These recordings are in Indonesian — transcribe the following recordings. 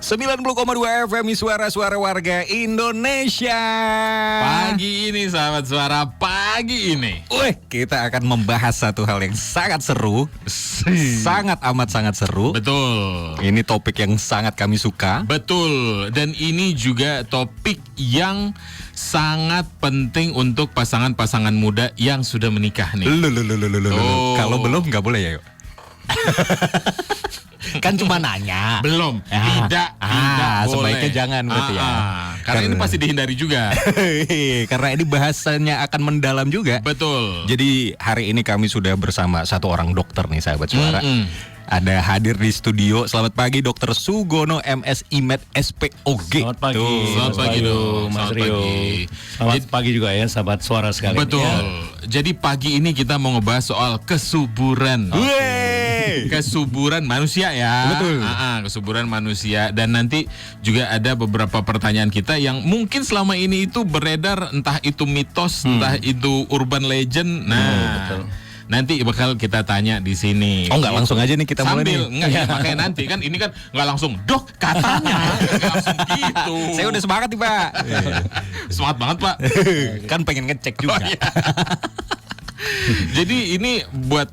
90,2 FM suara-suara warga Indonesia. Pagi ini sahabat suara, pagi ini Kita akan membahas satu hal yang sangat seru. Sangat amat sangat seru. Betul. Ini topik yang sangat kami suka. Betul. Dan ini juga topik yang sangat penting untuk pasangan-pasangan muda yang sudah menikah nih. Oh. Kalau belum nggak boleh ya, yuk. Kan cuma nanya. Belum. Tidak boleh. Sebaiknya jangan berarti ya. Karena ini pasti dihindari juga. Karena ini bahasanya akan mendalam juga. Betul. Jadi hari ini kami sudah bersama satu orang dokter nih sahabat suara. Ada hadir di studio. Selamat pagi Dokter Sugono MSI Med SPOG. Selamat pagi. Selamat pagi dong, Mas selamat Rio. pagi. Selamat pagi juga ya sahabat suara sekalian. Betul. Ya. Jadi pagi ini kita mau ngebahas soal kesuburan. Kesuburan manusia ya. Betul. Kesuburan manusia. Dan nanti juga ada beberapa pertanyaan kita yang mungkin selama ini itu beredar, entah itu mitos, entah itu urban legend. Nah, betul. nanti bakal kita tanya di sini. Oh nggak langsung aja nih kita mulai Sambil, nih. enggak ya, makanya nanti kan ini kan nggak langsung, dok katanya, nggak langsung gitu. Saya udah semangat nih Pak. Semangat banget Pak. Kan pengen ngecek juga. Oh, iya. Jadi ini buat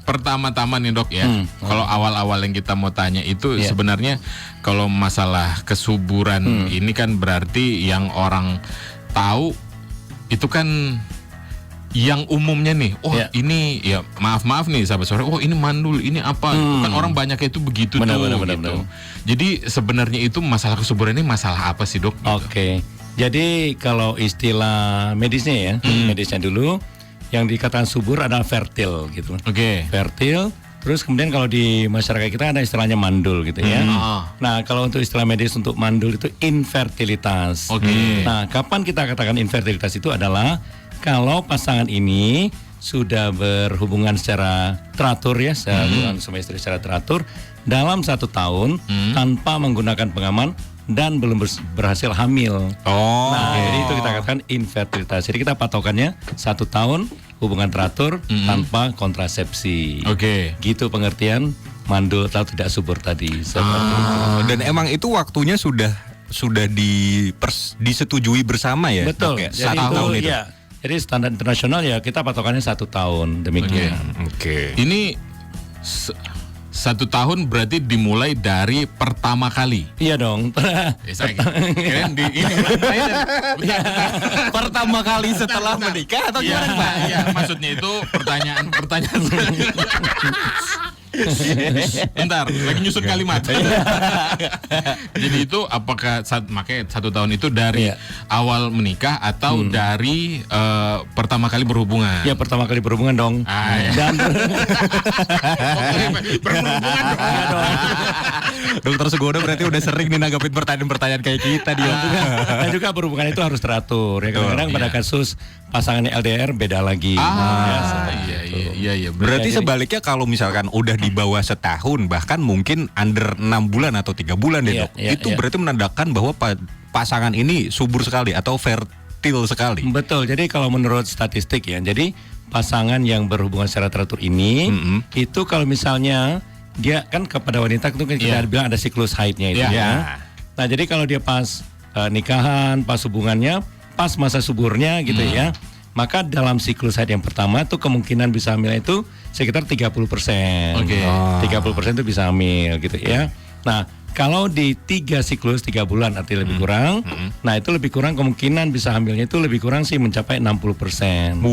pertama-tama nih dok ya. Kalau awal-awal yang kita mau tanya itu sebenarnya kalau masalah kesuburan ini kan berarti yang orang tahu itu kan yang umumnya nih. Ini ya maaf nih sahabat sore. Ini mandul, ini apa? Kan orang banyaknya itu begitu Benar. Jadi sebenarnya itu masalah kesuburan ini masalah apa sih dok? Oke. Jadi kalau istilah medisnya ya, medisnya dulu yang dikatakan subur adalah fertil gitu. Oke. Fertil. Terus kemudian kalau di masyarakat kita ada istilahnya mandul gitu ya. Nah kalau untuk istilah medis untuk mandul itu infertilitas. Oke. Nah kapan kita katakan infertilitas itu adalah kalau pasangan ini sudah berhubungan secara teratur ya, hubungan suami istri secara teratur dalam 1 tahun tanpa menggunakan pengaman dan belum berhasil hamil. Nah, jadi itu kita katakan infertilitas. Jadi kita patokannya 1 tahun hubungan teratur tanpa kontrasepsi. Oke. Gitu pengertian mandul atau tidak subur tadi. Seperti itu. Dan emang itu waktunya sudah disetujui bersama ya? Betul. Dok, ya? Jadi 1 tahun itu. ya. Jadi standar internasional ya kita patokannya 1 tahun demikian. Oke. Ini 1 tahun berarti dimulai dari pertama kali. Iya dong. Keren di ini. Pertama kali setelah menikah atau Iya, gimana Pak? iya, maksudnya itu pertanyaan. Bentar, lagi nyusun kalimat. Jadi itu apakah makanya 1 tahun itu dari awal menikah atau dari pertama kali berhubungan? Ya pertama kali berhubungan dong. Ya. Dan berhubungan dong. Dokter Sugono berarti udah sering nih nanggapin pertanyaan-pertanyaan kayak kita dia. dan juga berhubungan itu harus teratur. Ya kadang-kadang pada kasus pasangannya LDR beda lagi. Iya. Berarti sebaliknya kalau misalkan udah di bawah setahun bahkan mungkin under 6 bulan atau 3 bulan deh dok. Itu berarti menandakan bahwa pasangan ini subur sekali atau fertil sekali. Betul. Jadi kalau menurut statistik ya, jadi pasangan yang berhubungan secara teratur ini itu kalau misalnya dia kan kepada wanita itu kita bilang ada siklus haidnya itu ya. Nah jadi kalau dia pas nikahan, pas hubungannya, pas masa suburnya gitu ya, maka dalam siklus haid yang pertama tuh kemungkinan bisa hamil itu sekitar 30%. 30% itu bisa hamil gitu ya. Nah kalau di 3 siklus 3 bulan artinya lebih kurang, nah itu lebih kurang kemungkinan bisa hamilnya itu lebih kurang sih mencapai 60%.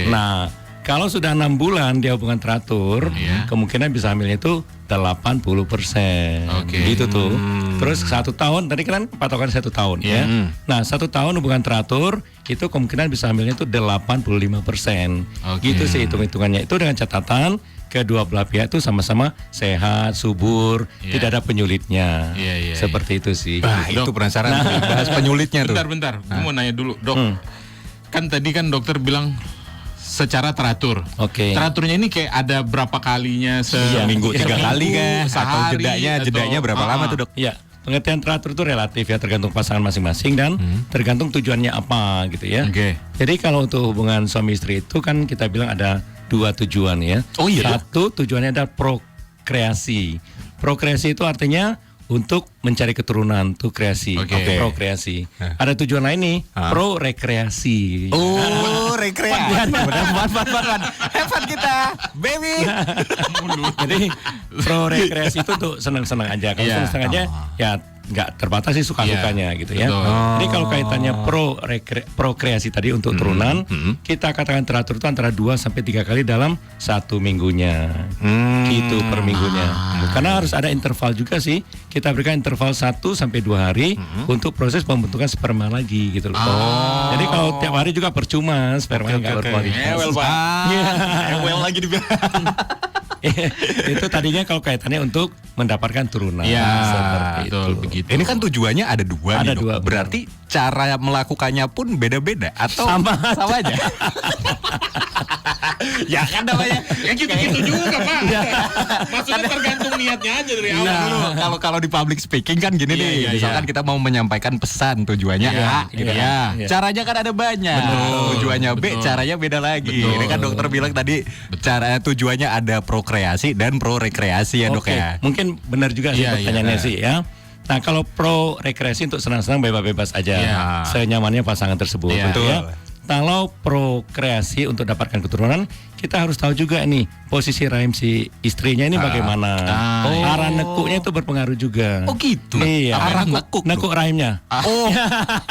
Nah kalau sudah 6 bulan dia hubungan teratur, kemungkinan bisa hamilnya itu 80%. Gitu tuh. Terus 1 tahun, tadi kan patokan 1 tahun ya. Nah 1 tahun hubungan teratur, itu kemungkinan bisa hamilnya itu 85%. Gitu sih hitung-hitungannya. Itu dengan catatan kedua belah pihak itu sama-sama sehat, subur, tidak ada penyulitnya. Seperti itu sih. Itu penasaran bahas penyulitnya tuh. Bentar, gue mau nanya dulu, dok. Kan tadi kan dokter bilang secara teratur. Teraturnya ini kayak ada berapa kalinya seminggu 3 kali kan? Atau Sehari, jedanya berapa lama tuh dok? Iya. Pengertian teratur itu relatif ya, tergantung pasangan masing-masing dan tergantung tujuannya apa gitu ya. Jadi kalau untuk hubungan suami istri itu kan kita bilang ada 2 tujuan ya. Satu tujuannya adalah prokreasi. Prokreasi itu artinya untuk mencari keturunan tuh kreasi, prokreasi. Ada tujuan lain nih, pro rekreasi. Oh, rekreasi. Benar. Hebat kita, baby. Jadi pro rekreasi itu tuh senang-senang aja. Kalau senang-senang aja ya nggak terbatas sih suka-sukanya gitu ya. Jadi kalau kaitannya prokreasi tadi untuk turunan, kita katakan teratur itu antara 2 sampai 3 kali dalam 1 minggunya. Gitu per minggunya. Karena harus ada interval juga sih. Kita berikan interval 1 sampai 2 hari untuk proses pembentukan sperma lagi gitu loh. Jadi kalau tiap hari juga percuma, spermanya nggak berkualitas. Ewel, Pak. Ewel lagi dibilang. Itu tadinya kalau kaitannya untuk mendapatkan turunan. Seperti itu. Begitu. Ini kan tujuannya ada 2 Ada nih, Dok. 2, Berarti cara melakukannya pun beda-beda atau sama aja? Ya kan namanya ya gitu juga Pak. Maksudnya tergantung niatnya aja dari awal. Kalau di public speaking kan gini nih, misalkan kita mau menyampaikan pesan tujuannya A gitu ya. Caranya kan ada banyak. Tujuannya B, caranya beda lagi. Ini kan dokter bilang tadi tujuannya ada prokreasi dan pro rekreasi ya, Dok ya. Mungkin benar juga sih pertanyaannya sih ya. Nah, kalau pro rekreasi untuk senang-senang bebas-bebas aja, senyamannya pasangan tersebut. Betul. Ya. Kalau prokreasi untuk dapatkan keturunan, kita harus tahu juga nih posisi rahim si istrinya ini bagaimana. Arah nekuknya itu berpengaruh juga. Oh gitu. Iya. Arah nekuk. Nekuk rahimnya.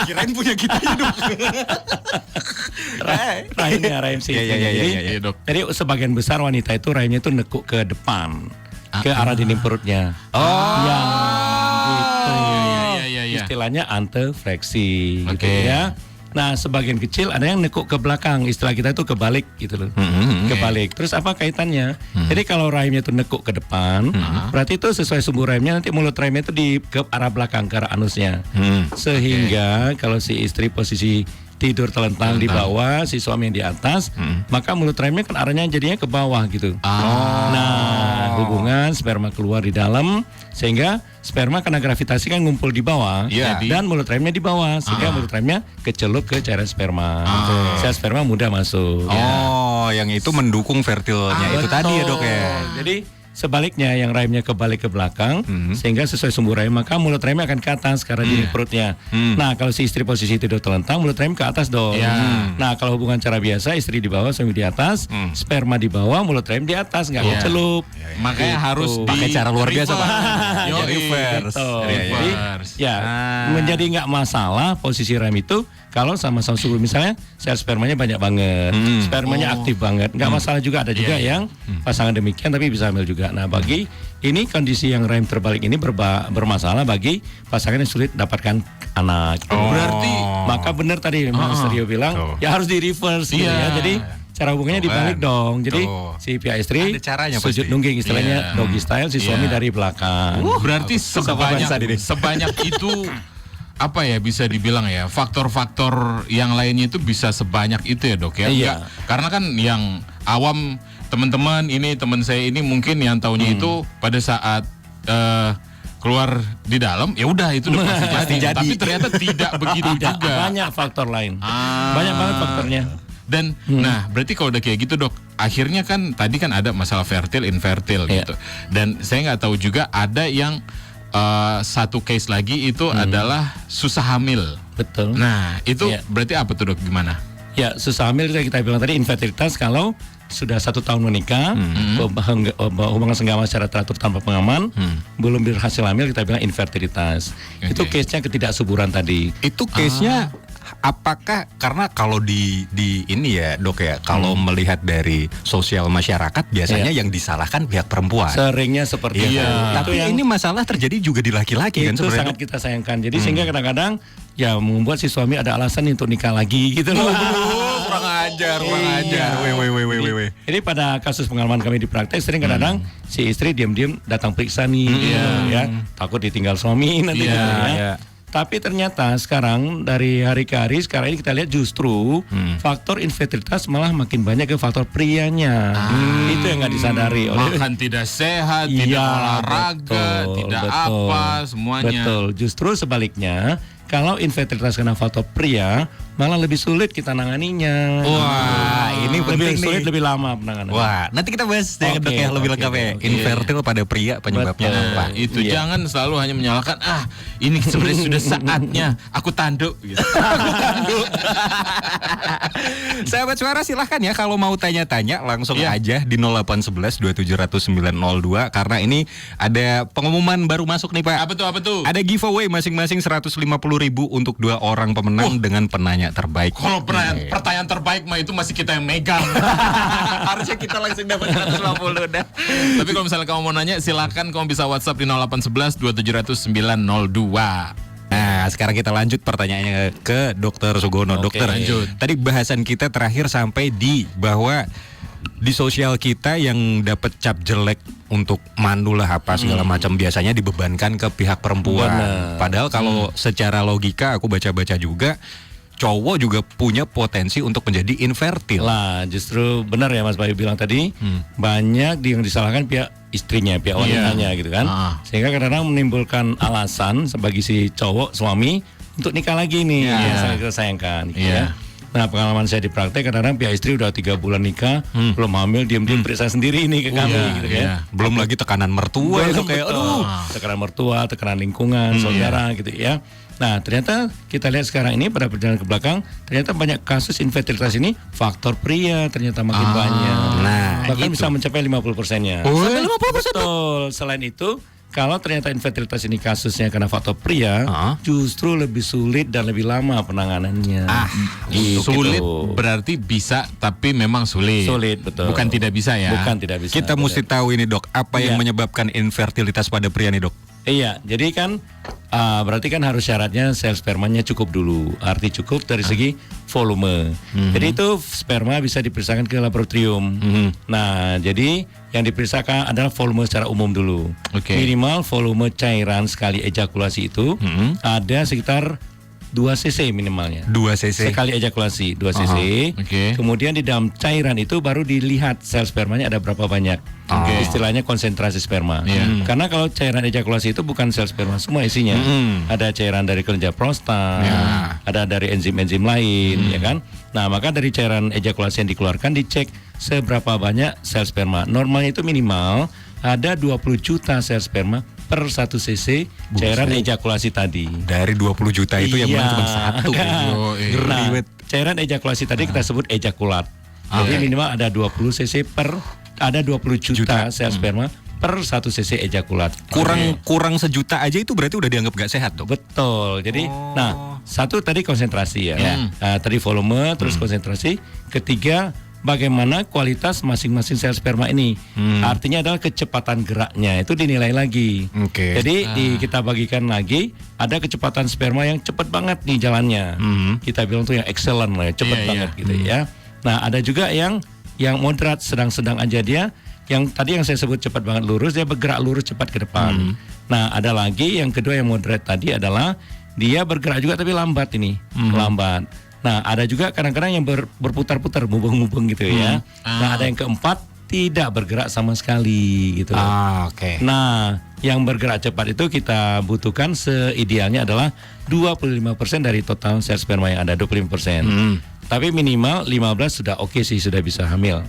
Kirain punya kita hidup. Rahim si istrinya. Jadi sebagian besar wanita itu rahimnya itu nekuk ke depan, ke arah dinding perutnya. Istilahnya antefleksi gitu ya. Nah, sebagian kecil ada yang nekuk ke belakang, istilah kita itu kebalik gitu loh. Kebalik. Terus apa kaitannya? Jadi kalau rahimnya itu nekuk ke depan, berarti itu sesuai sumbu rahimnya, nanti mulut rahimnya itu ke arah belakang, ke arah anusnya. Sehingga kalau si istri posisi tidur telentang di bawah, si suami yang di atas, maka mulut rahimnya kan arahnya jadinya ke bawah gitu. Nah, hubungan sperma keluar di dalam, sehingga sperma karena gravitasi kan ngumpul di bawah, dan mulut rahimnya di bawah, sehingga mulut rahimnya kecelup ke cairan sperma. Sel sperma mudah masuk. Yang itu mendukung fertilnya itu tadi ya, Dok ya. Jadi sebaliknya yang rahimnya kebalik ke belakang, sehingga sesuai sumbu rahim, maka mulut rahimnya akan ke atas karena di perutnya. Nah, kalau si istri posisi tidur telentang, mulut rahim ke atas dong. Nah, kalau hubungan cara biasa, istri di bawah, suami di atas, sperma di bawah, mulut rahim di atas, nggak kecelup. Makanya harus pakai cara luar biasa, Pak. Reverse. Jadi menjadi nggak masalah posisi rahim itu kalau sama-sama subur. Misalnya sel spermanya banyak banget, spermanya aktif banget, nggak masalah juga. Ada juga yang pasangan demikian tapi bisa hamil juga. Nah, bagi ini kondisi yang rahim terbalik ini bermasalah bagi pasangan yang sulit dapatkan anak. Berarti maka benar tadi Mas Rio bilang ya harus di reverse gitu ya. Jadi cara hubungannya dibalik dong. Jadi si pihak istri sujud nungging, istilahnya doggy style, si suami dari belakang. Berarti sebanyak itu apa ya bisa dibilang ya, faktor-faktor yang lainnya itu bisa sebanyak itu ya, Dok ya. Karena kan yang awam teman-teman ini, teman saya ini mungkin yang taunya itu pada saat keluar di dalam ya udah itu udah pasti jadi. Tapi ternyata tidak begitu juga. Banyak faktor lain. Banyak banget faktornya. Dan nah berarti kalau udah kayak gitu, Dok, akhirnya kan tadi kan ada masalah fertil, infertil gitu. Dan saya nggak tahu juga ada yang satu case lagi itu adalah susah hamil. Betul. Nah itu berarti apa tuh, Dok, gimana? Ya, susah hamil kita bilang tadi infertilitas kalau sudah 1 tahun menikah, hubungan senggama secara teratur tanpa pengaman, belum berhasil hamil, kita bilang infertilitas. Itu case-nya ketidaksuburan tadi. Itu case-nya apakah karena kalau di ini ya, Dok ya, kalau melihat dari sosial masyarakat biasanya yang disalahkan pihak perempuan. Seringnya seperti itu. Tapi ini masalah terjadi juga di laki-laki kan sebenarnya. Itu sangat kita sayangkan. Jadi sehingga kadang-kadang ya membuat si suami ada alasan untuk nikah lagi gitu loh. Kurang ajar. Jadi pada kasus pengalaman kami di praktek sering kadang-kadang si istri diam-diam datang periksa nih, ya takut ditinggal suami nanti gitu ya. Tapi ternyata sekarang dari hari ke hari sekarang ini kita lihat justru faktor infertilitas malah makin banyak ke faktor prianya. Itu yang nggak disadari oleh makan tidak sehat, tidak olahraga, tidak apa semuanya. Betul. Justru sebaliknya kalau infertilitas karena faktor pria malah lebih sulit kita nanganinya. Wah, ini penting lebih sulit, nih. lebih lama penanganan. Wah, nanti kita bahas ya Dok ya lebih lengkap ya. Infertil pada pria penyebabnya apa? Itu jangan selalu hanya menyalahkan ini sebenarnya sudah saatnya aku tanduk gitu. Sahabat Suara silahkan ya kalau mau tanya-tanya langsung aja di 0811 2700902 karena ini ada pengumuman baru masuk nih Pak. Apa tuh? Ada giveaway masing-masing 150.000 untuk 2 orang pemenang dengan penanya terbaik. Kalau pertanyaan terbaik mah itu masih kita yang megang. Harusnya kita langsung dapat 150 dah. Tapi kalau misalnya kamu mau nanya silakan kamu bisa WhatsApp di 0811 2700902. Nah, sekarang kita lanjut pertanyaannya ke Dokter Sugono. Dokter, lanjut. Tadi bahasan kita terakhir sampai di bahwa di sosial kita yang dapat cap jelek untuk mandu lah apa segala macam biasanya dibebankan ke pihak perempuan. Padahal kalau secara logika aku baca-baca juga cowok juga punya potensi untuk menjadi infertil. Lah, justru benar ya Mas Bayu bilang tadi, banyak yang disalahkan pihak istrinya, pihak wanitanya gitu kan. Sehingga kadang-kadang menimbulkan alasan sebagai si cowok suami untuk nikah lagi nih, yang sangat kita sayangkan gitu ya. Nah, pengalaman saya di praktek kadang-kadang pihak istri udah 3 bulan nikah, belum hamil, diam-diam periksa sendiri nih ke kami gitu ya. Belum lagi tekanan mertua itu kayak tekanan mertua, tekanan lingkungan, saudara gitu ya. Nah, ternyata kita lihat sekarang ini pada perjalanan ke belakang, ternyata banyak kasus infertilitas ini faktor pria ternyata makin banyak. Nah, bahkan bisa mencapai 50%-nya. Sampai 50%. Betul. Selain itu, kalau ternyata infertilitas ini kasusnya karena faktor pria, justru lebih sulit dan lebih lama penanganannya. Gitu. Sulit berarti bisa, tapi memang sulit. Sulit, betul. Bukan tidak bisa ya. Bukan tidak bisa. Kita mesti tahu ini Dok, apa yang menyebabkan infertilitas pada pria nih Dok? Iya, jadi kan berarti kan harus syaratnya sel spermanya cukup dulu. Arti cukup dari segi volume. Jadi itu sperma bisa diperiksakan ke laboratorium. Nah, jadi yang diperiksakan adalah volume secara umum dulu. Minimal volume cairan sekali ejakulasi itu ada sekitar 2 cc minimalnya. 2 cc sekali ejakulasi 2 cc. Kemudian di dalam cairan itu baru dilihat sel spermanya ada berapa banyak. Istilahnya konsentrasi sperma. Karena kalau cairan ejakulasi itu bukan sel sperma semua isinya. Ada cairan dari kelenjar prostat, ada dari enzim-enzim lain, ya kan? Nah, maka dari cairan ejakulasi yang dikeluarkan dicek seberapa banyak sel sperma. Normalnya itu minimal ada 20 juta sel sperma per 1 cc cairan ejakulasi tadi. Dari 20 juta itu yang menang cuma 1. Nah, cairan ejakulasi tadi kita sebut ejakulat. Jadi minimal ada 20 cc per ada 20 juta sel sperma per 1 cc ejakulat. Kurang sejuta aja itu berarti udah dianggap gak sehat Dok? Betul. Jadi nah, satu tadi konsentrasi ya. Tadi volume, terus konsentrasi. Ketiga, bagaimana kualitas masing-masing sel sperma ini. Artinya adalah kecepatan geraknya itu dinilai lagi. Jadi kita bagikan lagi, ada kecepatan sperma yang cepat banget nih jalannya. Kita bilang tuh yang excellent lah, cepat banget gitu ya. Nah, ada juga yang moderat, sedang-sedang aja dia. Yang tadi yang saya sebut cepat banget lurus, dia bergerak lurus cepat ke depan. Nah, ada lagi yang kedua yang moderat tadi adalah dia bergerak juga tapi lambat ini, lambat. Nah, ada juga kadang-kadang yang berputar-putar, mubeng-mubeng gitu ya. Nah, ada yang keempat tidak bergerak sama sekali gitu. Nah, yang bergerak cepat itu kita butuhkan seidealnya adalah 25% dari total sel sperma yang ada, 25%. Tapi minimal 15 sudah oke sih, sudah bisa hamil.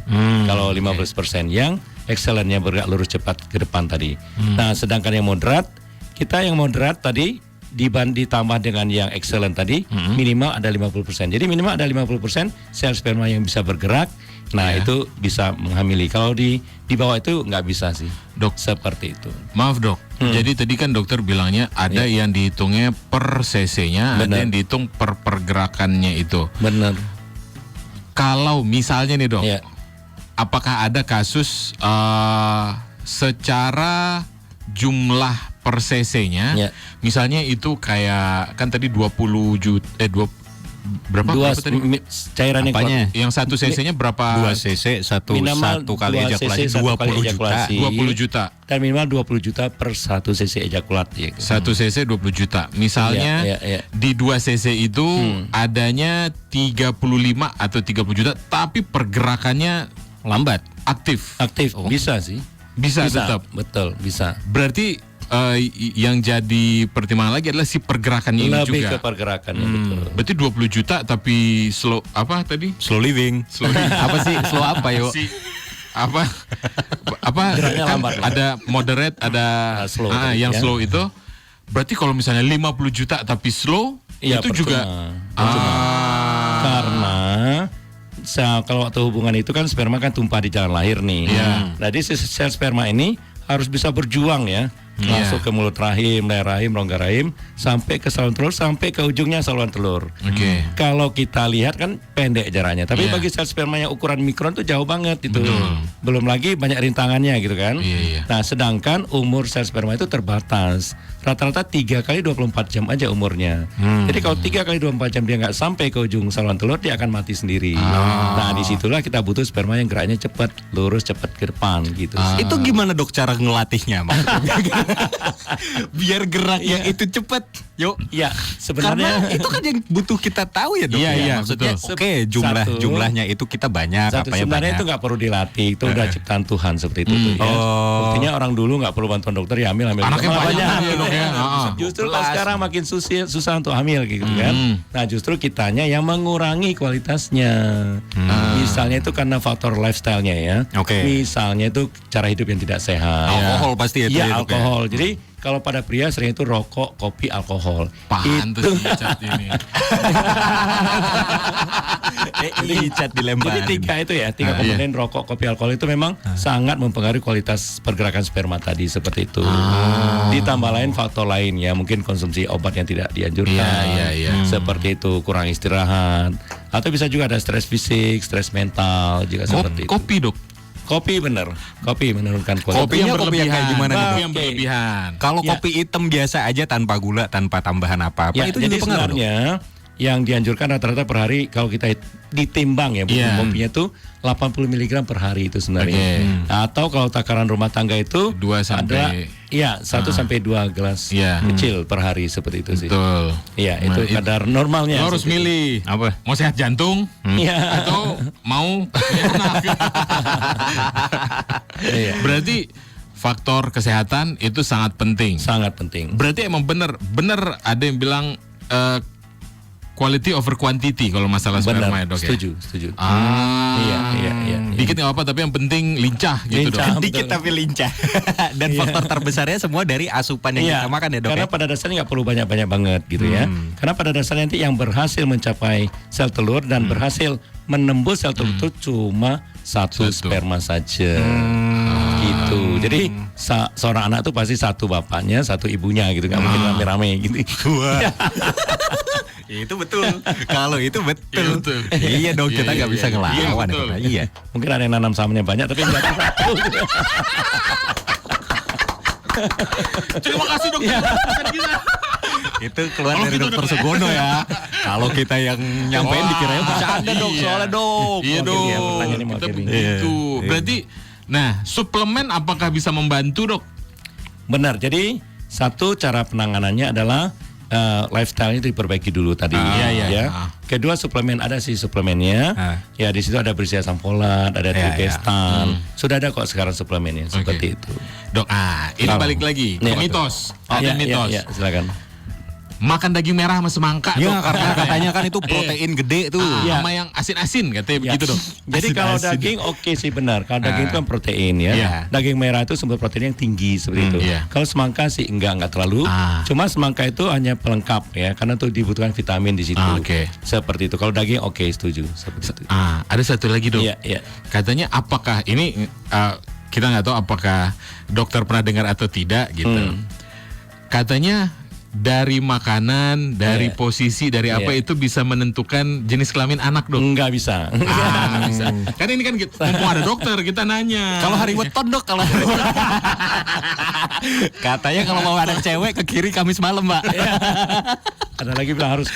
Kalau 15% yang excellentnya bergerak lurus cepat ke depan tadi. Nah, sedangkan yang moderat, kita yang moderat tadi ditambah dengan yang excellent tadi, minimal ada 50%. Jadi minimal ada 50% sel sperma yang bisa bergerak. Nah, itu bisa menghamili. Kalau di bawah itu nggak bisa sih, Dok. Seperti itu. Maaf Dok, jadi tadi kan dokter bilangnya ada yang dihitungnya per cc-nya, ada yang dihitung per pergerakannya itu. Benar. Kalau misalnya nih Dok, apakah ada kasus secara jumlah per cc-nya, misalnya itu kayak kan tadi 20 juta, berapa tadi? Cairan yang 1 cc-nya berapa? 2 cc, satu kali ejakulasi 20 juta. Dan minimal 20 juta per 1 cc ejakulat. 1 cc 20 juta. Misalnya di 2 cc itu adanya 35 atau 30 juta, tapi pergerakannya lambat. Aktif. Bisa sih. Bisa tetap. Betul, bisa. Berarti yang jadi pertimbangan lagi adalah si pergerakannya ini Lebih juga. ke pergerakannya betul. Berarti 20 juta tapi slow apa tadi? Slow living. Apa sih? Slow apa yuk? Si apa Geraknya kan lambat. ada moderate, ada slow tadi, yang ya. slow itu. Berarti kalau misalnya 50 juta tapi slow Iya, itu juga percuma. Karena kalau waktu hubungan itu kan sperma kan tumpah di jalan lahir nih. Iya. Jadi sel sperma ini harus bisa berjuang ya. Masuk ke mulut rahim, leher rahim, rongga rahim, sampai ke saluran telur, sampai ke ujungnya saluran telur. Oke. Kalau kita lihat kan pendek jaraknya, tapi Iya. bagi sel sperma yang ukuran mikron tuh jauh banget itu. Belum lagi banyak rintangannya gitu kan. Iya. Nah, sedangkan umur sel sperma itu terbatas. Rata-rata 3 kali 24 jam aja umurnya. Jadi kalau 3 kali 24 jam dia nggak sampai ke ujung saluran telur, dia akan mati sendiri. Nah, disitulah kita butuh sperma yang geraknya cepat, lurus, cepat ke depan gitu. Itu gimana dok cara ngelatihnya biar geraknya itu cepet yuk Ya, karena sebenarnya itu kan yang butuh kita tahu ya dok. Iya, iya, maksudnya betul. oke jumlahnya itu kita banyak satu, apa ya sebenarnya banyak. itu nggak perlu dilatih, itu udah ciptaan Tuhan seperti itu tuh, ya. Buktinya orang dulu nggak perlu bantuan dokter ya hamil Anaknya malah banyak ya, dok, ya. Justru kalau sekarang makin susah untuk hamil gitu kan. Nah, justru kitanya yang mengurangi kualitasnya. Misalnya itu karena faktor lifestyle-nya ya. Oke. Misalnya itu cara hidup yang tidak sehat. Alkohol pasti itu Iya, ya, dok, ya? alkohol. Jadi kalau pada pria sering itu rokok, kopi, alkohol. Pantes dicat ini. Licat dilemparin. Jadi tiga komponen rokok, kopi, alkohol itu memang sangat mempengaruhi kualitas pergerakan sperma tadi seperti itu. Ditambah lain faktor lain ya, mungkin konsumsi obat yang tidak dianjurkan. Iya. Seperti itu, kurang istirahat. Atau bisa juga ada stres fisik, stres mental juga seperti itu. Kopi, dok. Kopi bener, kopi menurunkan kualitas. Kopi yang Kopi yang berlebihan. kayak gimana nih, Kopi Dok? yang berlebihan. Kalau Ya. kopi hitam biasa aja tanpa gula, tanpa tambahan apa-apa Ya, itu jadi juga pengaruh. Dok? sebenarnya yang dianjurkan rata-rata per hari kalau kita ditimbang ya Iya. kopinya itu 80 mg per hari itu sebenarnya. Oke. Atau kalau takaran rumah tangga itu 2 sampai 1 sampai 2 gelas Iya. kecil per hari seperti itu sih. Betul. Iya, itu Nah, kadar normalnya. Lo harus seperti itu. milih Apa? mau sehat jantung Iya. atau mau punya ternak. Iya. Berarti faktor kesehatan itu sangat penting. Sangat penting. Berarti emang bener ada yang bilang quality over quantity kalau masalah sperma ya, dok, ya? Setuju. Iya. Dikit nggak apa tapi yang penting lincah gitu, Lincah. dok. Dikit tapi lincah. Dan faktor terbesarnya semua dari asupan yang kita makan ya dok. Karena Ya? pada dasarnya nggak perlu banyak-banyak banget gitu ya. Karena pada dasarnya nanti yang berhasil mencapai sel telur dan berhasil menembus sel telur itu cuma satu sperma saja. Gitu. Jadi seorang anak tuh pasti satu bapaknya, satu ibunya gitu, nggak mungkin rame-rame gitu. Itu betul. Kalau itu betul. Iya, betul. Iya dong, kita Iya, nggak bisa iya. ngelawan. Iya, ya, betul. Dok. Iya. Mungkin ada yang nanam sahamnya banyak tapi nggak satu. Terima kasih, dok. Itu keluar Kalau dari gitu, dokter Dok, ya. Sugono ya. Kalau kita yang nyampein dikiranya bercanda dok, iya. soalnya dok. Iya, Oke, dok. iya, pertanyaannya mau Kita Kevin. begitu. Iya. Berarti nah, suplemen apakah bisa membantu, dok? Benar. Jadi satu cara penanganannya adalah lifestyle itu diperbaiki dulu tadi. Iya. Ya. Kedua suplemen ada sih suplemennya. Ya di situ ada berisi asam folat, ada tristan. Sudah ada kok sekarang suplemennya seperti itu. Dok, ini Kalau- balik lagi ke Nih, mitos. Iya, Ada mitos. iya, silakan. Makan daging merah sama semangka, Ya dok. karena katanya kan itu protein gede tuh. Sama yang asin-asin katanya Ya. begitu, dok. Jadi kalau Asin-asin. daging oke sih benar. Kalau daging itu kan protein ya. Iya. Daging merah itu sumber protein yang tinggi seperti itu. iya. Kalau semangka sih enggak terlalu. Cuma semangka itu hanya pelengkap ya, karena tuh dibutuhkan vitamin di situ. Oke. Seperti itu. Kalau daging oke, setuju seperti itu. Ada satu lagi, dok. Iya. Katanya apakah ini kita nggak tahu apakah dokter pernah dengar atau tidak gitu. Katanya dari makanan, dari Iya. posisi, dari apa Iya. itu bisa menentukan jenis kelamin anak, dok. Enggak bisa. Bisa. Kan ini kan mumpung ada dokter kita nanya. Kalau hari weton dok, kalau hari weton. Katanya kalau mau ada cewek ke kiri Kamis malam mbak. Ada lagi bilang harus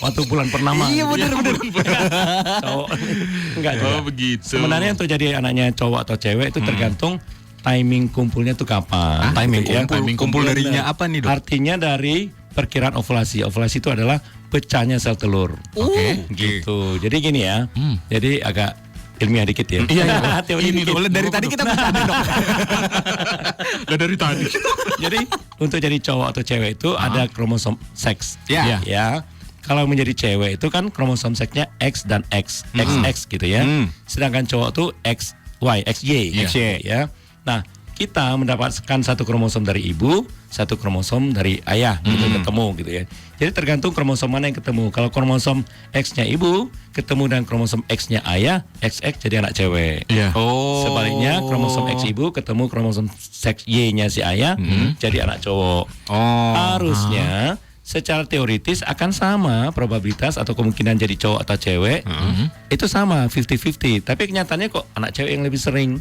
waktu bulan purnama. Iya bener. Cowok. Enggak juga. Oh begitu. Sebenarnya untuk jadi anaknya cowok atau cewek itu tergantung timing kumpulnya tuh kapan. Timing Ya. kumpul, kumpul darinya apa nih dok? Artinya dari perkiraan ovulasi. Ovulasi itu adalah pecahnya sel telur. Oke. Gitu. Jadi gini ya. Jadi agak ilmiah dikit ya. Iya. Teori Ini dikit. dong, dari tadi kita bercanda dok. Dari tadi. Jadi untuk jadi cowok atau cewek itu ada kromosom seks. Ya. Ya. Kalau menjadi cewek itu kan kromosom seksnya X dan X, XX gitu ya. Sedangkan cowok tuh XY, XY, ya. Nah, kita mendapatkan satu kromosom dari ibu, satu kromosom dari ayah gitu ketemu gitu ya. Jadi tergantung kromosom mana yang ketemu. Kalau kromosom X-nya ibu ketemu dengan kromosom X-nya ayah, XX jadi anak cewek. Iya. Oh. Sebaliknya kromosom X ibu ketemu kromosom seks Y-nya si ayah jadi anak cowok. Oh. Harusnya secara teoritis akan sama probabilitas atau kemungkinan jadi cowok atau cewek. Itu sama 50-50. Tapi kenyataannya kok anak cewek yang lebih sering.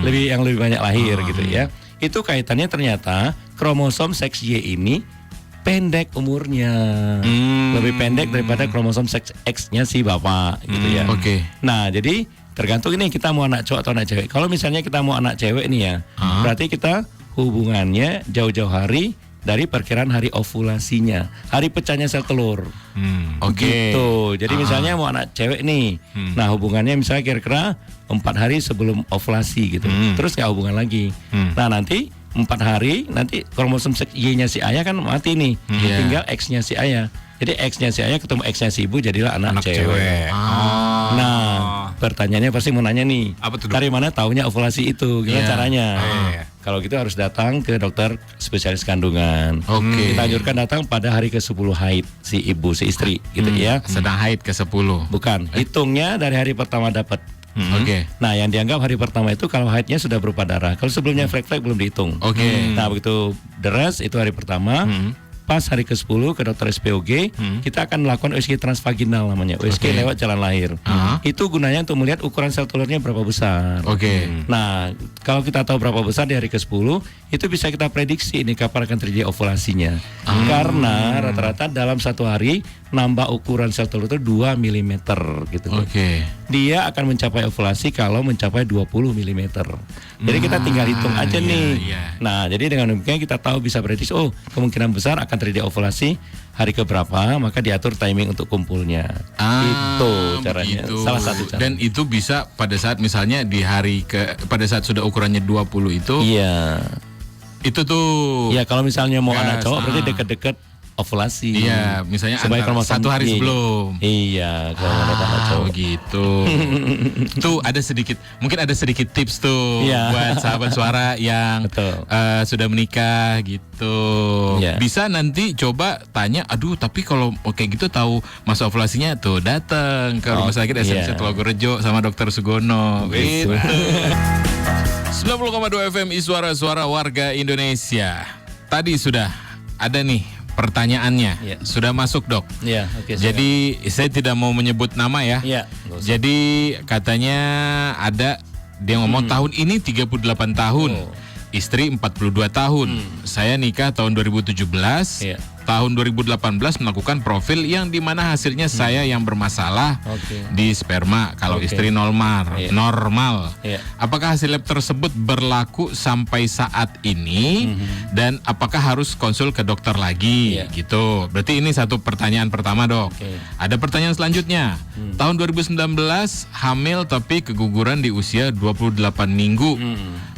Lebih banyak lahir gitu ya. Itu kaitannya ternyata kromosom seks Y ini pendek umurnya. Lebih pendek daripada kromosom seks X-nya si bapak gitu ya. Oke. Nah, jadi tergantung ini kita mau anak cowok atau anak cewek. Kalau misalnya kita mau anak cewek nih ya, berarti kita hubungannya jauh-jauh hari dari perkiraan hari ovulasinya, hari pecahnya sel telur. Oke. Gitu. Jadi misalnya mau anak cewek nih, nah hubungannya misalnya kira-kira 4 hari sebelum ovulasi gitu. Terus nggak hubungan lagi. Nah nanti 4 hari nanti kromosom seks Y-nya si ayah kan mati nih, tinggal X-nya si ayah. Jadi X-nya si ayah ketemu X-nya si ibu jadilah anak cewek. Nah, pertanyaannya pasti mau nanya nih, Apa tuh, Dok? dari mana taunya ovulasi itu? Gimana caranya? Iya. Kalau gitu harus datang ke dokter spesialis kandungan. Oke. Kita anjurkan datang pada hari ke-10 haid si ibu, si istri gitu ya. Sedang haid ke-10. Bukan, hitungnya dari hari pertama dapat. Oke. Nah, yang dianggap hari pertama itu kalau haidnya sudah berupa darah. Kalau sebelumnya flek-flek belum dihitung. Oke. Nah, begitu deres itu hari pertama. Pas hari ke-10 ke dokter SPOG, kita akan melakukan USG transvaginal namanya. USG lewat jalan lahir. Itu gunanya untuk melihat ukuran sel telurnya berapa besar. Oke. Nah, kalau kita tahu berapa besar di hari ke-10, itu bisa kita prediksi ini kapan akan terjadi ovulasinya. Karena rata-rata dalam satu hari nambah ukuran sel telur itu 2 mm gitu. Oke. Dia akan mencapai ovulasi kalau mencapai 20 mm. Jadi kita tinggal hitung aja nih. iya. Nah, jadi dengan demikian kita tahu bisa prediksi, oh kemungkinan besar akan terjadi ovulasi hari keberapa, maka diatur timing untuk kumpulnya. Itu caranya. Begitu. Salah satu cara. Dan itu bisa pada saat misalnya di hari pada saat sudah ukurannya 20 itu, Iya. itu tuh. Iya, kalau misalnya mau Gas, anak cowok berarti deket-deket ovulasi. Iya, misalnya Supaya antara kromosom 1 hari Y. sebelum. Iya, kalau mau dapat anak cowok. Gitu. Tuh mungkin ada sedikit tips tuh Iya. buat sahabat suara yang Betul. sudah menikah gitu. Iya. Bisa nanti coba tanya, aduh tapi kalau kayak gitu tahu masa ovulasinya tuh datang ke rumah sakit SMC iya. Telogorejo sama Dokter Sugono. Gitu. 90,2 FM Suara Warga Indonesia. Tadi sudah ada nih pertanyaannya. Iya. Sudah masuk, Dok. Iya, oke. Jadi saya tidak mau menyebut nama ya. Iya, nggak usah. Jadi katanya ada dia ngomong tahun ini 38 tahun. Istri 42 tahun. Saya nikah tahun 2017. Iya. Tahun 2018 melakukan profil yang dimana hasilnya saya yang bermasalah Oke. di sperma. Kalau Oke. istri normal. Iya. Normal. Iya. Apakah hasil lab tersebut berlaku sampai saat ini dan apakah harus konsul ke dokter lagi Iya. gitu. Berarti ini satu pertanyaan pertama, Dok. Oke. Ada pertanyaan selanjutnya. Tahun 2019 hamil tapi keguguran di usia 28 minggu.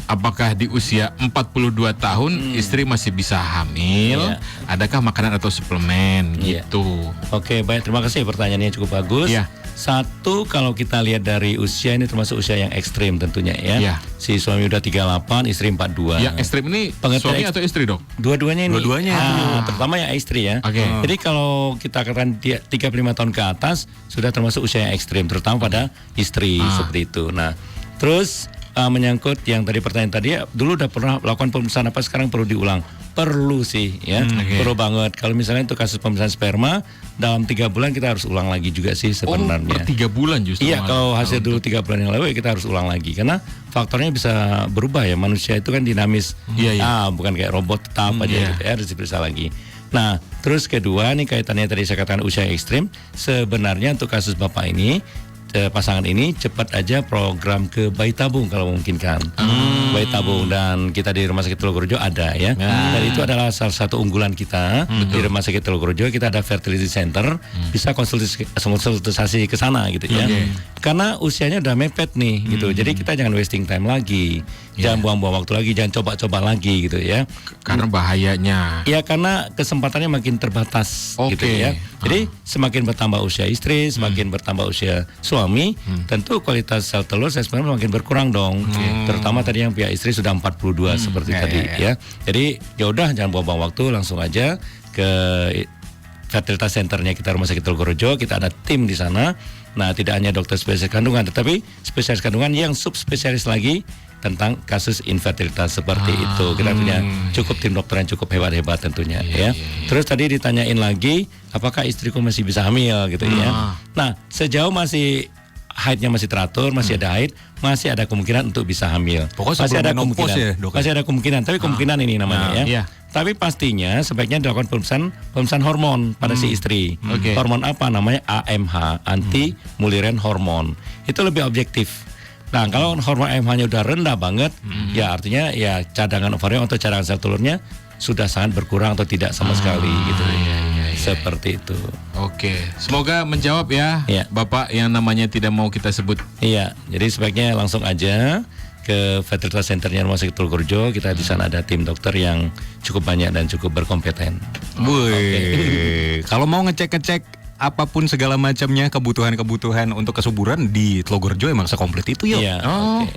Apakah di usia 42 tahun istri masih bisa hamil? Iya. Adakah makanan atau suplemen Iya. gitu? Oke, baik, terima kasih, pertanyaannya cukup bagus. Iya. Satu, kalau kita lihat dari usia ini termasuk usia yang ekstrim tentunya ya. Iya. Si suami udah 38, istri 42. Yang ekstrim ini Pengertian suami atau istri, Dok? Dua-duanya ini. Dua-duanya. Terutama yang istri ya. Oke. Jadi kalau kita katakan dia 35 tahun ke atas sudah termasuk usia yang ekstrim, terutama pada istri seperti itu. Nah, terus menyangkut yang tadi pertanyaan tadi, dulu udah pernah melakukan pemeriksaan apa, sekarang perlu diulang? Perlu sih ya, perlu banget. Kalau misalnya untuk kasus pemeriksaan sperma dalam 3 bulan kita harus ulang lagi juga sih sebenarnya. Per 3 bulan justru. Iya, malah. kalau hasil dulu 3 bulan yang lalu ya kita harus ulang lagi karena faktornya bisa berubah ya. Manusia itu kan dinamis. Iya, iya. Bukan kayak robot tetap aja iya. gitu ya, harus diperiksa lagi. Nah, terus kedua nih kaitannya tadi saya katakan usia ekstrim, sebenarnya untuk kasus Bapak ini pasangan ini cepat aja program ke bayi tabung kalau memungkinkan. Bayi tabung, dan kita di Rumah Sakit Telogorejo ada ya. Dan itu adalah salah satu unggulan kita di Rumah Sakit Telogorejo. Kita ada fertility center, bisa konsultasi ke sana gitu ya. Karena usianya udah mepet nih gitu. Jadi kita jangan wasting time lagi. Jangan buang-buang waktu lagi, jangan coba-coba lagi gitu ya. Karena bahayanya. Ya karena kesempatannya makin terbatas gitu ya. Jadi semakin bertambah usia istri, semakin bertambah usia suami, tentu kualitas sel telur sebenarnya makin berkurang dong. Terutama tadi yang pihak istri sudah 42 seperti tadi ya. Jadi ya udah jangan buang-buang waktu, langsung aja ke fertilitas centernya kita Rumah Sakit Telogorejo. Kita ada tim di sana. Nah, tidak hanya dokter spesialis kandungan, tetapi spesialis kandungan yang subspesialis lagi tentang kasus infertilitas seperti itu. Kita punya cukup tim dokter yang cukup hebat-hebat tentunya ya. Terus tadi ditanyain lagi, apakah istriku masih bisa hamil gitu ya. Nah, sejauh masih haidnya masih teratur, masih ada haid, masih ada kemungkinan untuk bisa hamil. Pokoknya masih ada kemungkinan. ya, masih ada kemungkinan, tapi kemungkinan ini namanya ya. Tapi pastinya sebaiknya dilakukan pemeriksaan hormon pada si istri. Hormon apa namanya? AMH, anti mullerian hormon. Itu lebih objektif. Nah, kalau hormon AMH-nya udah rendah banget, ya artinya ya cadangan ovarium atau cadangan sel telurnya sudah sangat berkurang atau tidak sama sekali gitu. Seperti itu. Oke, semoga menjawab ya, Bapak yang namanya tidak mau kita sebut. Iya, jadi sebaiknya langsung aja ke fertilitas centernya Rumah Sakit Telogorejo. Kita di sana ada tim dokter yang cukup banyak dan cukup berkompeten. Kalau mau ngecek apapun segala macamnya, kebutuhan untuk kesuburan di Telogorejo emang sekomplit itu yuk.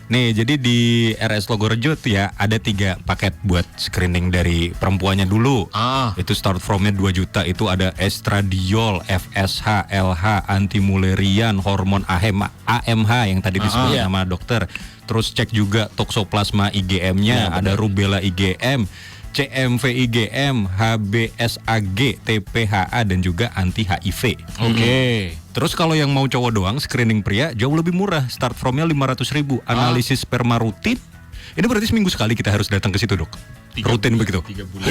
Nih, jadi di RS Telogorejo tuh ya ada 3 paket buat screening dari perempuannya dulu. Itu start from-nya 2 juta. Itu ada estradiol, FSH, LH, anti mullerian, hormon AMH yang tadi disebut sama dokter. Terus cek juga toksoplasma IgM-nya, ada rubella IgM, CMV IgM, HBsAg, TPHA, dan juga anti HIV. Terus kalau yang mau cowok doang, screening pria jauh lebih murah. Start from-nya 500.000. Analisis sperma rutin. Ini berarti seminggu sekali kita harus datang ke situ, Dok. Rutin begitu. 3 bulan.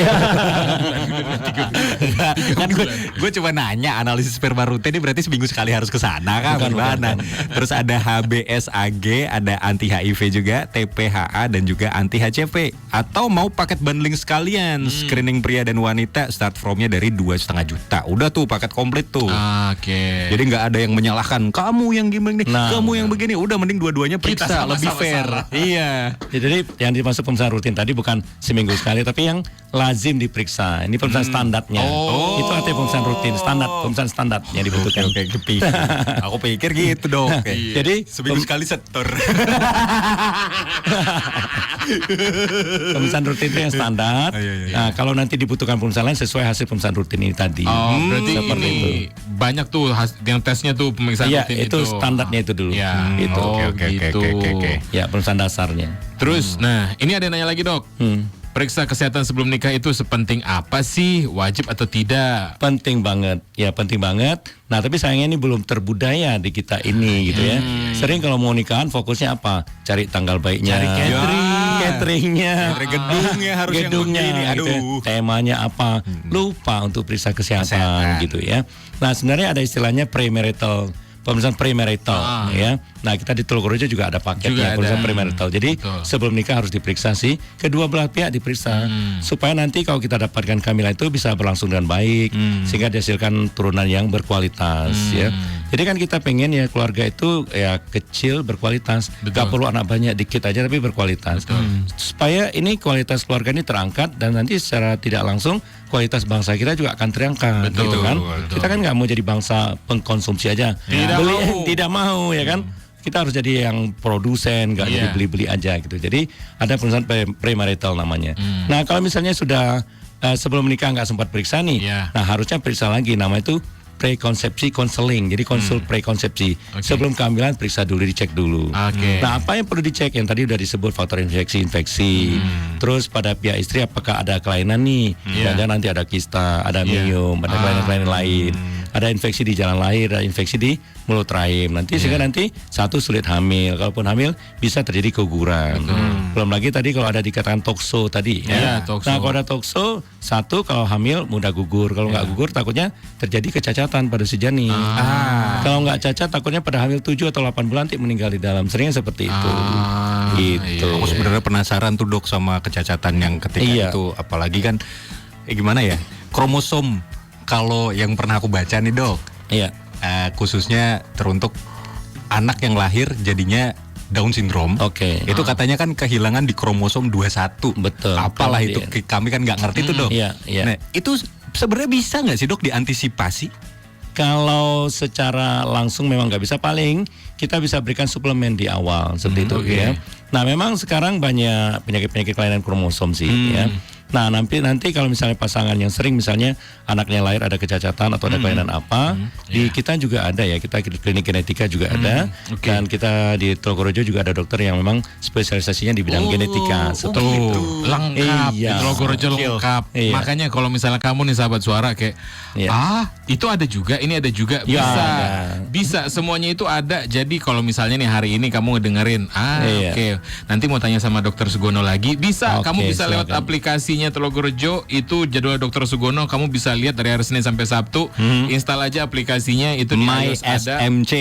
Kan gue cuma nanya, analisis sperma rutin ini berarti seminggu sekali harus ke sana kan? Bukan. Terus ada HBsAg, ada anti HIV juga, TPHA, dan juga anti HCV. Atau mau paket bundling sekalian, screening pria dan wanita, start from-nya dari 2,5 juta. Udah tuh paket komplit tuh. Jadi nggak ada yang menyalahkan kamu yang gimana nih, kamu yang begini. Udah mending dua-duanya periksa, lebih fair. Iya. Jadi yang dimaksud pemeriksaan rutin tadi bukan seminggu sekali, tapi yang lazim diperiksa. Ini pemeriksaan standarnya. Itu artinya pemeriksaan rutin, pemeriksaan standar yang dibutuhkan. Aku pikir gitu, Dok. Jadi seminggu sekali setor. Pemeriksaan rutin itu yang standar. Nah, kalau nanti dibutuhkan pemeriksaan lain sesuai hasil pemeriksaan rutin ini tadi. Berarti seperti ini itu. Banyak tuh yang tesnya tuh pemeriksaan rutin itu standarnya itu dulu. Itu. Oke. Ya, pemeriksaan dasarnya. Terus, nah ini ada yang nanya lagi, Dok. Periksa kesehatan sebelum nikah itu sepenting apa sih? Wajib atau tidak? Penting banget. Ya, penting banget. Nah, tapi sayangnya ini belum terbudaya di kita ini gitu ya. Sering kalau mau nikahan fokusnya apa? Cari tanggal baiknya. Cari cateringnya. Cari gedungnya harus gedungnya, yang begini. gitu ya. Temanya apa? Lupa untuk periksa kesehatan gitu ya. Nah, sebenarnya ada istilahnya premarital, pemeriksaan premarital ya. Nah, kita di Telogorejo juga ada paketnya pemeriksaan premarital. Jadi sebelum nikah harus diperiksa sih, kedua belah pihak diperiksa supaya nanti kalau kita dapatkan kehamilan itu bisa berlangsung dengan baik sehingga dihasilkan turunan yang berkualitas ya. Jadi kan kita pengen ya keluarga itu ya kecil berkualitas. Gak perlu anak banyak, dikit aja tapi berkualitas. Supaya ini kualitas keluarga ini terangkat dan nanti secara tidak langsung kualitas bangsa kita juga akan terangkat gitu kan. Kita kan nggak mau jadi bangsa pengkonsumsi aja. Tidak mau ya kan. Kita harus jadi yang produsen, nggak jadi beli-beli aja gitu. Jadi ada pemeriksaan premarital namanya. Nah, kalau misalnya sudah sebelum menikah nggak sempat periksa nih, nah harusnya periksa lagi, nama itu prekonsepsi konseling. Jadi konsul prekonsepsi. Sebelum kehamilan periksa dulu, dicek dulu. Nah, apa yang perlu dicek? Yang tadi udah disebut faktor infeksi. Terus pada pihak istri apakah ada kelainan nih? Jangan nanti ada kista, ada minum, ada kelainan-kelainan lain. ada infeksi di jalan lahir, ada infeksi di mulut rahim. Nanti sehingga nanti satu sulit hamil. Kalaupun hamil bisa terjadi keguguran. Belum lagi tadi kalau ada dikatakan tokso tadi. Tokso. Nah kalau ada tokso, satu kalau hamil mudah gugur. Kalau nggak gugur takutnya terjadi kecacatan pada si janin. Kalau nggak cacat takutnya pada hamil 7 atau 8 bulan nanti meninggal di dalam. Seringnya seperti itu. Gitu. Aku sebenarnya penasaran tuh dok sama kecacatan yang ketika itu, apalagi kan gimana ya, kromosom. Kalau yang pernah aku baca nih dok, khususnya teruntuk anak yang lahir jadinya Down syndrome. Itu katanya kan kehilangan di kromosom 21. Betul. Apalah itu, kami kan nggak ngerti tuh dok. Nah itu sebenarnya bisa nggak sih dok diantisipasi? Kalau secara langsung memang nggak bisa, paling kita bisa berikan suplemen di awal seperti itu ya. Nah memang sekarang banyak penyakit-penyakit kelainan kromosom sih ya. Nah nanti kalau misalnya pasangan yang sering misalnya anaknya lahir ada kecacatan atau ada kelainan apa, di kita juga ada ya, kita klinik genetika juga ada, dan kita di Tologorojo juga ada dokter yang memang spesialisasinya di bidang genetika seperti itu. Lengkap, di Tologorojo lengkap. Makanya kalau misalnya kamu nih sahabat suara kayak itu ada juga, ini ada juga, bisa semuanya itu ada. Jadi kalau misalnya nih hari ini kamu ngedengerin, nanti mau tanya sama dokter Sugono lagi, bisa, kamu bisa lewat aplikasinya Tologorojo, itu jadwal dokter Sugono, kamu bisa lihat dari hari Senin sampai Sabtu. Install aja aplikasinya itu di iOS ada. MySMC.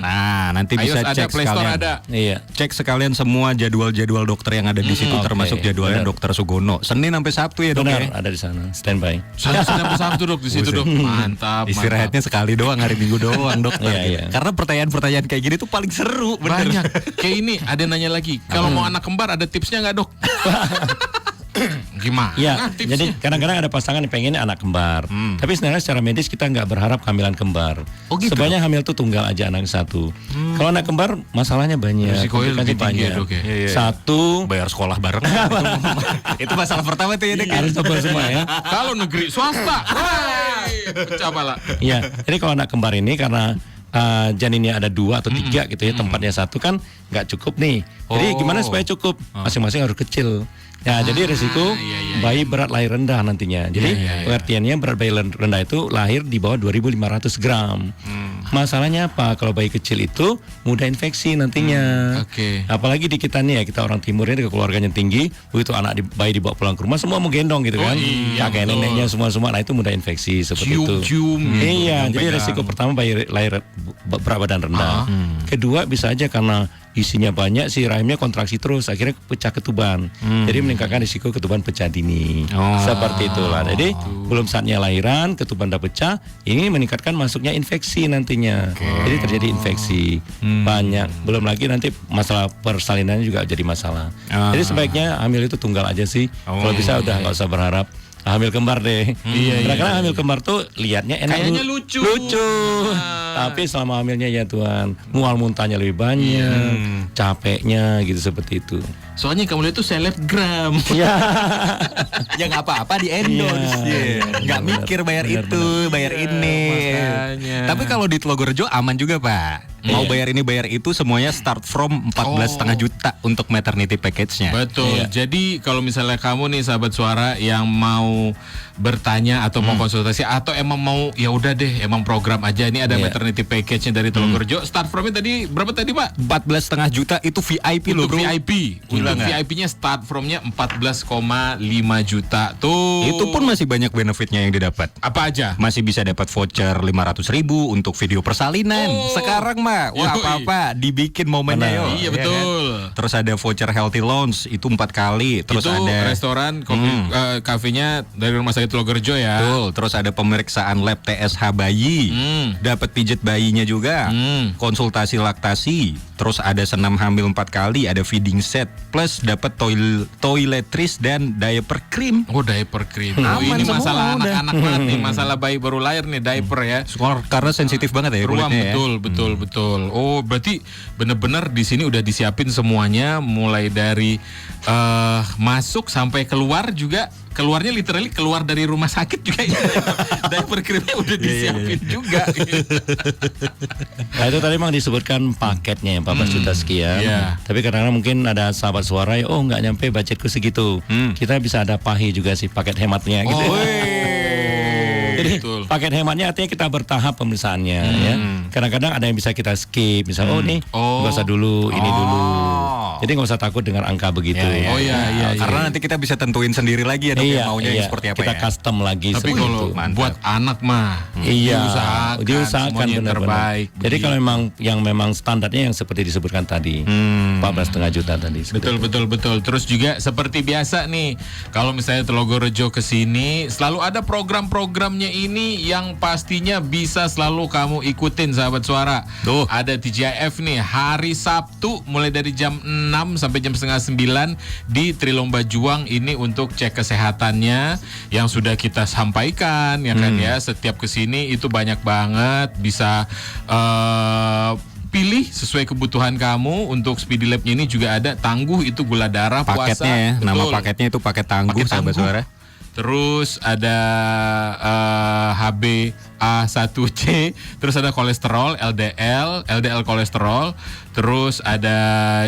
Nah, nanti bisa iOS cek ada, Play Store sekalian. ada. Cek sekalian semua jadwal-jadwal dokter yang ada di situ, termasuk jadwalnya dokter Sugono. Senin sampai Sabtu ya dok. Benar, ada di sana, standby. Senin sampai Sabtu dok di situ dok. Mantap. Istirahatnya sekali doang, hari Minggu doang dokter. Karena pertanyaan-pertanyaan kayak gini tuh paling seru. Banyak. Kayak ini ada nanya lagi, kalau mau anak kembar ada tipsnya nggak dok? Gimana? Ya, tipsnya? jadi kadang-kadang ada pasangan yang pengen anak kembar, tapi sebenarnya secara medis kita nggak berharap kehamilan kembar. Sebenarnya hamil tuh tunggal aja anak satu. Kalau anak kembar masalahnya banyak, risikonya lebih tinggi ya, banyak. dok, ya? Satu, Bayar sekolah bareng. Itu masalah pertama tuh ya dok. harus double semua ya. Kalau negeri swasta, pecah pala. Iya, jadi kalau anak kembar ini karena janinnya ada 2 atau 3 gitu ya, tempatnya satu kan nggak cukup nih. Jadi gimana supaya cukup? Masing-masing harus kecil. Ya, jadi resiko bayi berat lahir rendah nantinya. Jadi pengertiannya berat bayi rendah itu lahir di bawah 2.500 gram. Masalahnya apa? Kalau bayi kecil itu mudah infeksi nantinya. Apalagi di kita nih ya, kita orang timur ini keluarganya tinggi, begitu bayi dibawa pulang ke rumah semua mau gendong gitu kan. Kakek neneknya semua, nah itu mudah infeksi seperti itu. Iya, jadi resiko pertama bayi lahir berat badan rendah. Kedua bisa aja karena isinya banyak, si rahimnya kontraksi terus, akhirnya pecah ketuban. Jadi meningkatkan risiko ketuban pecah dini. Seperti itulah. Jadi belum saatnya lahiran, ketuban udah pecah, ini meningkatkan masuknya infeksi nantinya. Jadi terjadi infeksi banyak. Belum lagi nanti masalah persalinannya juga jadi masalah. Jadi sebaiknya hamil itu tunggal aja sih. Kalau bisa udah nggak usah berharap hamil kembar deh. Kadang-kadang hamil kembar tuh liatnya enak, kayaknya lucu. Tapi selama hamilnya ya Tuhan, mual muntahnya lebih banyak, capeknya gitu seperti itu. Soalnya kamu lihat tuh selebgram. Ya nggak apa-apa di endorse. Nggak mikir bayar itu, bayar ini. Makanya. Tapi kalau di Tologorojo aman juga Pak. Mau bayar ini bayar itu semuanya start from 14,5 juta untuk maternity package-nya. Betul. Jadi kalau misalnya kamu nih sahabat suara yang mau bertanya atau mau konsultasi atau emang mau ya udah deh emang program aja, ini ada maternity package-nya dari Tologorojo. Start from-nya tadi berapa tadi Pak? 14,5 juta itu VIP loh bro. VIP. Untuk VIP-nya start from-nya 14,5 juta tuh. Itu pun masih banyak benefitnya yang didapat. Apa aja? Masih bisa dapat voucher 500.000 untuk video persalinan. Sekarang mah wah apa-apa dibikin momennya yo. Iya betul. Kan? Terus ada voucher healthy lounge itu 4 kali. Terus itu ada restoran kafenya dari Rumah Sakit Tologorojo ya. Betul. Terus ada pemeriksaan lab TSH bayi. Dapat pijit bayinya juga. Konsultasi laktasi. Terus ada senam hamil 4 kali, ada feeding set. Plus dapat toiletries dan diaper cream. Oh, diaper cream. Ini masalah anak-anak banget nih, masalah bayi baru lahir nih, diaper ya. Karena sensitif banget ya kulitnya. Betul. Oh, berarti bener-bener di sini udah disiapin semuanya, mulai dari masuk sampai keluar juga. Keluarnya literally keluar dari rumah sakit juga ya. Diaper creamnya udah disiapin juga. Nah itu tadi memang disebutkan paketnya 14 juta sekian. Tapi kadang-kadang mungkin ada sahabat suara, oh nggak nyampe budgetku segitu. Kita bisa ada pahi juga sih paket hematnya gitu. Jadi Paket hematnya artinya kita bertahap pemeriksaannya ya. Kadang-kadang ada yang bisa kita skip, misalnya nggak usah dulu, ini dulu. Jadi nggak usah takut dengan angka begitu. Karena nanti kita bisa tentuin sendiri lagi ya dok, maunya yang seperti apa kita ya. custom lagi. Tapi kalau buat anak mah diusahakan terbaik. Jadi kalau memang standarnya yang seperti disebutkan tadi, 14,5 juta tadi. Betul. Terus juga seperti biasa nih, kalau misalnya Telogorejo ke sini, selalu ada program-programnya ini yang pastinya bisa selalu kamu ikutin sahabat suara. Tuh. Ada TGIF nih hari Sabtu mulai dari jam 6 sampai jam setengah 9 di Trilomba Juang ini untuk cek kesehatannya yang sudah kita sampaikan ya kan ya. Setiap kesini itu banyak banget bisa pilih sesuai kebutuhan kamu. Untuk Speedy Lab-nya ini juga ada tangguh, itu gula darah, Paketnya puasa. ya, Betul. nama paketnya itu paket tangguh sahabat suara. Terus ada HbA1c, terus ada kolesterol, LDL kolesterol, terus ada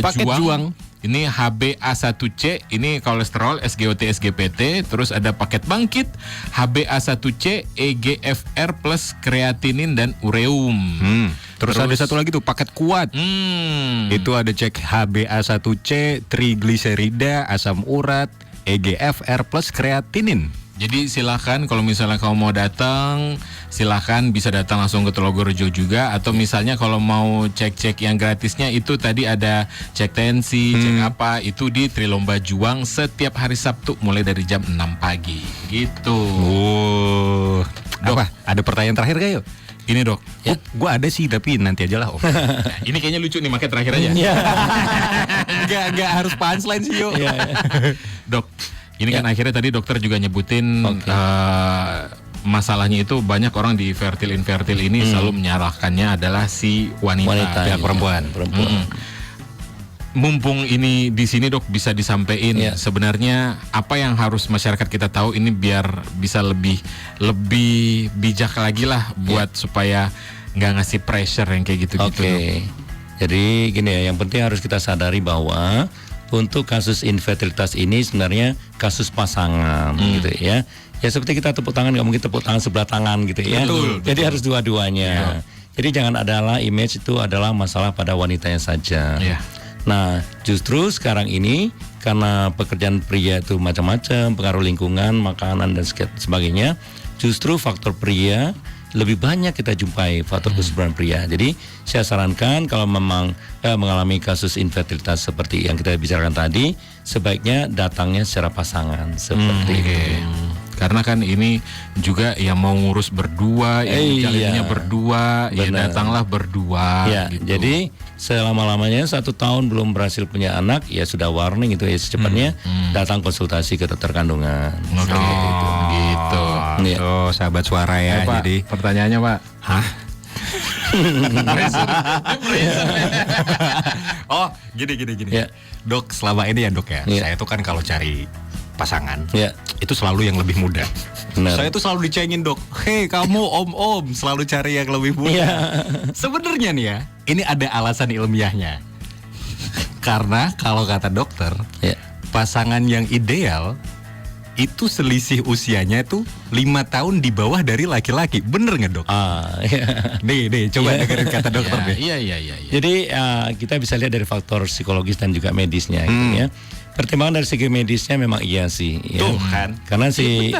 Paket Juang. Ini HbA1c, ini kolesterol, SGOT, SGPT, terus ada paket bangkit, HbA1c, EGFR plus kreatinin dan ureum. Terus ada satu lagi tuh paket kuat. Itu ada cek HbA1c, trigliserida, asam urat, EGFR plus kreatinin. Jadi silakan kalau misalnya kamu mau datang, silakan bisa datang langsung ke Telogorejo juga. Atau misalnya kalau mau cek-cek yang gratisnya itu tadi ada cek tensi, cek apa, itu di Trilomba Juang setiap hari Sabtu mulai dari jam 6 pagi. Gitu. Dok, apa? Ada pertanyaan terakhir gak yuk? Ini dok, Gua ada sih tapi nanti aja lah. ini kayaknya lucu nih, makanya terakhir aja. Enggak harus punchline sih yuk. Dok, ini kan akhirnya tadi dokter juga nyebutin masalahnya itu banyak orang di infertil ini selalu menyalahkannya adalah si wanita Pihak perempuan. Mumpung ini di sini dok bisa disampaikan sebenarnya apa yang harus masyarakat kita tahu ini biar bisa lebih bijak lagi lah buat supaya nggak ngasih pressure yang kayak gitu-gitu. Jadi gini ya, yang penting harus kita sadari bahwa untuk kasus infertilitas ini sebenarnya kasus pasangan gitu ya. Ya seperti kita tepuk tangan, nggak mungkin tepuk tangan sebelah tangan gitu ya. Jadi harus dua-duanya. Jadi jangan adalah image itu adalah masalah pada wanitanya saja. Nah justru sekarang ini karena pekerjaan pria itu macam-macam, pengaruh lingkungan, makanan dan sebagainya, justru faktor pria lebih banyak kita jumpai faktor kesuburan pria. Jadi saya sarankan kalau memang mengalami kasus infertilitas seperti yang kita bicarakan tadi, sebaiknya datangnya secara pasangan seperti itu. Karena kan ini juga yang mau ngurus berdua, yang jalannya berdua, ya datanglah berdua. Gitu. Jadi selama-lamanya 1 tahun belum berhasil punya anak, ya sudah warning itu ya secepatnya datang konsultasi ke dokter kandungan. Gitu. Oh, sahabat suara ya. Pak, jadi pertanyaannya Pak. Hah? Oh, gini. Dok, selama ini ya dok ya, saya tuh kan kalau cari pasangan, itu selalu yang lebih muda. Saya tuh selalu dicengin dok, hei kamu om, selalu cari yang lebih muda. Sebenarnya nih ya, ini ada alasan ilmiahnya. Karena kalau kata dokter, pasangan yang ideal itu selisih usianya tuh 5 tahun di bawah dari laki-laki. Bener nggak dok? Nih, coba dengerin kata dokter deh. Iya. Jadi kita bisa lihat dari faktor psikologis dan juga medisnya gitu ya. Pertimbangan dari segi medisnya memang iya sih. Tuh kan. Karena si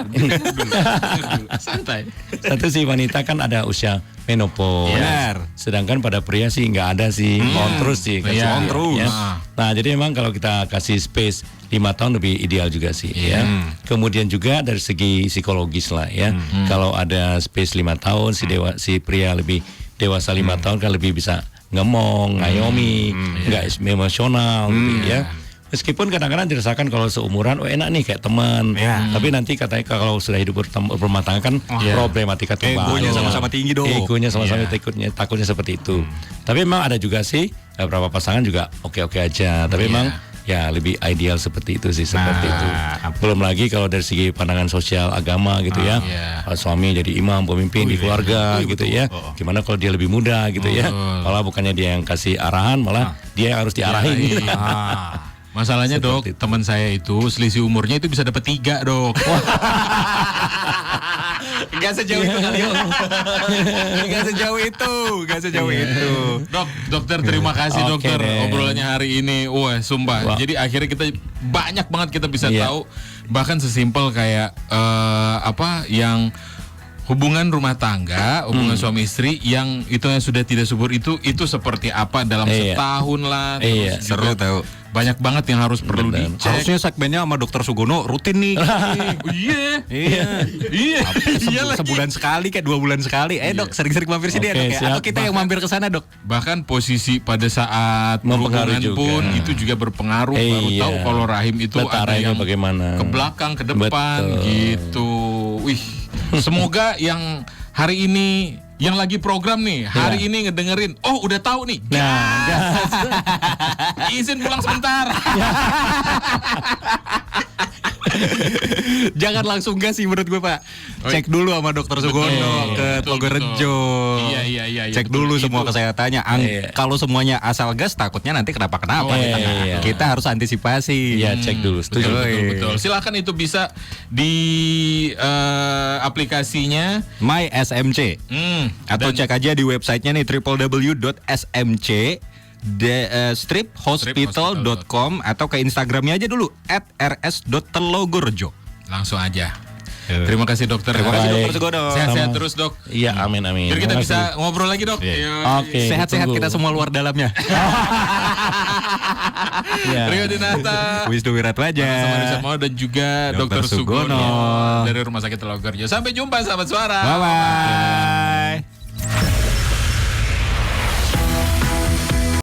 Santai. satu si wanita kan ada usia menopause. Benar. Sedangkan pada pria sih nggak ada sih. On terus sih. On terus. Nah jadi memang kalau kita kasih space 5 tahun lebih ideal juga sih ya. Kemudian juga dari segi psikologis lah ya. Kalau ada space 5 tahun si pria lebih dewasa 5 tahun kan lebih bisa ngemong, ngayomi, nggak emosional gitu ya. Meskipun kadang-kadang dirasakan kalau seumuran, enak nih kayak teman. Tapi nanti katanya kalau sudah hidup berumah tangga kan problematika tumbal. Egonya sama-sama tinggi dong. Egonya sama-sama takutnya seperti itu. Tapi memang ada juga sih beberapa pasangan juga oke-oke aja. Tapi memang ya lebih ideal seperti itu sih, seperti itu. Belum lagi kalau dari segi pandangan sosial agama gitu ya. Suami jadi imam, pemimpin di keluarga gitu ya. Gimana kalau dia lebih muda gitu ya. Malah bukannya dia yang kasih arahan, malah dia yang harus diarahin gitu. Masalahnya seperti dok, teman saya itu selisih umurnya itu bisa dapat 3 dok. Gak sejauh itu kali. Gak sejauh itu. Dokter terima kasih Oke dokter deh. obrolannya hari ini. Wah, sumpah. Wah. Jadi akhirnya kita banyak banget kita bisa Iya. tahu bahkan sesimpel kayak yang hubungan rumah tangga, hubungan suami istri yang itu yang sudah tidak subur itu seperti apa dalam Iya. setahun lah. Iya. Terus Seru juga tahu. banyak banget yang harus perlu Benar. dicek. Harusnya segmennya sama Dokter Sugono rutin nih. Iya. Iya. Iya. Iya lagi. Sebulan sekali kayak 2 bulan sekali. Dok, sering-sering mampir sini ya Oke, dok ya. siap. Atau kita yang mampir ke sana dok. Bahkan posisi pada saat Mempengaruhi hubungan juga. pun itu juga berpengaruh. Baru Iya. tahu kalau rahim itu ada Letaknya yang bagaimana. ke belakang, ke depan Betul. gitu. Wih, semoga yang hari ini yang lagi program nih hari ini ngedengerin, oh udah tahu nih. Nah, Izin pulang sebentar. Jangan langsung gas sih menurut gue Pak. Oh, Cek dulu sama Dokter Sugono ke betul, Tlogorejo. Iya, Cek betul. dulu semua Itu. kesehatannya. Iya. Kalau semuanya asal gas takutnya nanti kenapa-kenapa. Oh, di tengah. iya. Kita harus antisipasi. Iya, cek dulu. Setuju. Betul. Silakan itu bisa di aplikasinya. My SMC. Atau cek aja di websitenya nih www.smc-striphospital.com atau ke Instagramnya aja dulu @rs.telogorjo. Langsung aja. Terima kasih dokter. Terima kasih Baik. Dokter Sugono. Sehat-sehat terus dok. Iya, amin amin. Biar kita Terima bisa kasih. ngobrol lagi dok. Yoi. Oke. Sehat-sehat ditunggu. kita semua luar dalamnya. Iya. Rio Dinata. Wisnu Wiratwaja. Sama Rizal Mau dan juga Dr. Dr. Sugono Sugono. dari Rumah Sakit Telogorjo. Sampai jumpa sahabat suara. Bye bye.